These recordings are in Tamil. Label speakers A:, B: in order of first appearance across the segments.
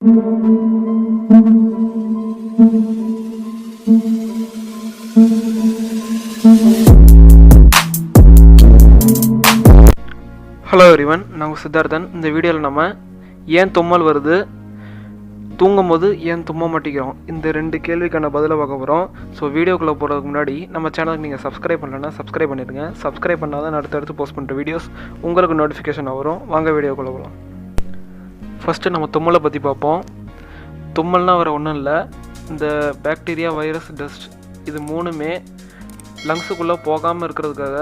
A: ஹலோ எவ்ரிவன், நான் சித்தார்த்தன். இந்த வீடியோவில் நம்ம ஏன் தும்மல் வருது, தூங்கும் போது ஏன் தும்ம மாட்டேங்கிறோம், இந்த 2 கேள்விக்கான பதிலை பார்க்க போகிறோம். ஸோ வீடியோக்குள்ளே போகிறதுக்கு முன்னாடி நம்ம சேனலுக்கு நீங்கள் சப்ஸ்கிரைப் பண்ணலன்னா சப்ஸ்கிரைப் பண்ணிடுங்க. சப்ஸ்கிரைப் பண்ணால் தான் அடுத்தடுத்து போஸ்ட் பண்ணுற வீடியோஸ் உங்களுக்கு நோட்டிஃபிகேஷன் வரும். வாங்க வீடியோக்குள்ளே போகலாம். ஃபஸ்ட்டு நம்ம தும்மலை பற்றி பார்ப்போம். தும்மல்னால் வேறு ஒன்றும் இல்லை, இந்த பாக்டீரியா, வைரஸ், டஸ்ட் இது 3மே லங்ஸுக்குள்ளே போகாமல் இருக்கிறதுக்காக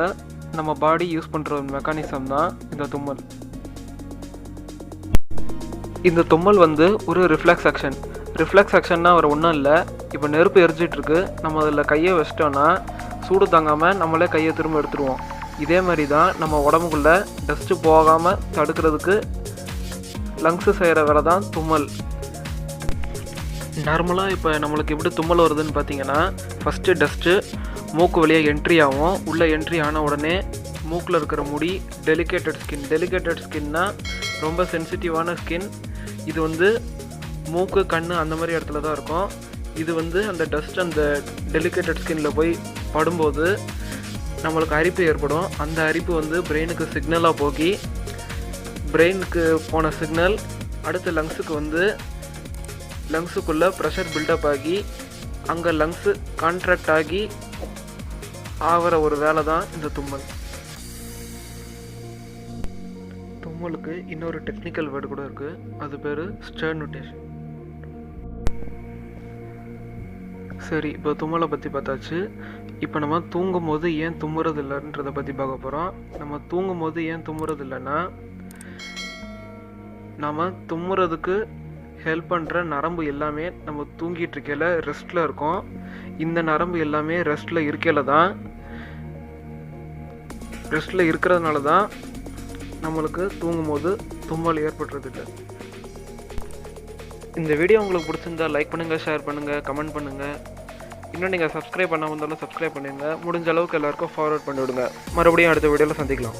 A: நம்ம பாடி யூஸ் பண்ணுற ஒரு மெக்கானிசம் தான் இந்த தும்மல். இந்த தும்மல் ஒரு ரிஃப்ளெக்ஸ் ஆக்ஷன். ரிஃப்ளெக்ஸ் ஆக்ஷன்னா வேறு ஒன்றும் இல்லை, இப்போ நெருப்பு எரிஞ்சிட்ருக்கு, நம்ம அதில் கையை வச்சிட்டோன்னா சூடு தாங்காமல் நம்மளே கையை திரும்ப எடுத்துருவோம். இதே மாதிரி தான் நம்ம உடம்புக்குள்ளே டஸ்ட்டு போகாமல் தடுக்கிறதுக்கு லங்ஸு செய்கிற வேலை தான் தும்மல். நார்மலாக இப்போ நம்மளுக்கு எப்படி தும்மல் வருதுன்னு பார்த்தீங்கன்னா, ஃபஸ்ட்டு டஸ்ட்டு மூக்கு வழியாக என்ட்ரி ஆகும். உள்ளே என்ட்ரி ஆன உடனே மூக்கில் இருக்கிற முடி, டெலிகேட்டட் ஸ்கின்னா ரொம்ப சென்சிட்டிவான ஸ்கின். இது மூக்கு, கண் அந்த மாதிரி இடத்துல தான் இருக்கும். இது அந்த டஸ்ட் அந்த டெலிகேட்டட் ஸ்கின்னில் போய் படும்போது நம்மளுக்கு அரிப்பு ஏற்படும். அந்த அரிப்பு பிரெயினுக்கு சிக்னலாக போகி, பிரெயினுக்கு போன சிக்னல் அடுத்து லங்ஸுக்குள்ளே ப்ரெஷர் பில்டப் ஆகி அங்கே லங்ஸு கான்ட்ராக்ட் ஆகி ஆகிற ஒரு வேலை தான் இந்த தும்மல். தும்மலுக்கு இன்னொரு டெக்னிக்கல் வேர்டு கூட இருக்குது, அது பேர் ஸ்டெர்னுட்டேஷன். சரி, இப்போ தும்மலை பற்றி பார்த்தாச்சு. இப்போ நம்ம தூங்கும் போது ஏன் தும்முறது இல்லைன்றதை பற்றி பார்க்க போகிறோம். நம்ம தூங்கும் போது ஏன் தும்முறது இல்லைன்னா, நம்ம தும்முறதுக்கு ஹெல்ப் பண்ணுற நரம்பு எல்லாமே நம்ம தூங்கிட்டு இருக்கையில் ரெஸ்ட்டில் இருக்கோம். இந்த நரம்பு எல்லாமே ரெஸ்ட்டில் இருக்கிறதுனால தான் நம்மளுக்கு தூங்கும் போது தும்மல் ஏற்படுறது இல்லை. இந்த வீடியோ உங்களுக்கு பிடிச்சிருந்தா லைக் பண்ணுங்கள், ஷேர் பண்ணுங்கள், கமெண்ட் பண்ணுங்கள். இன்னும் நீங்கள் சப்ஸ்கிரைப் பண்ணாமல் இருந்தாலும் சப்ஸ்கிரைப் பண்ணுங்கள். முடிஞ்ச அளவுக்கு எல்லாருக்கும் ஃபார்வர்ட் பண்ணிவிடுங்க. மறுபடியும் அடுத்த வீடியோவில் சந்திக்கலாம்.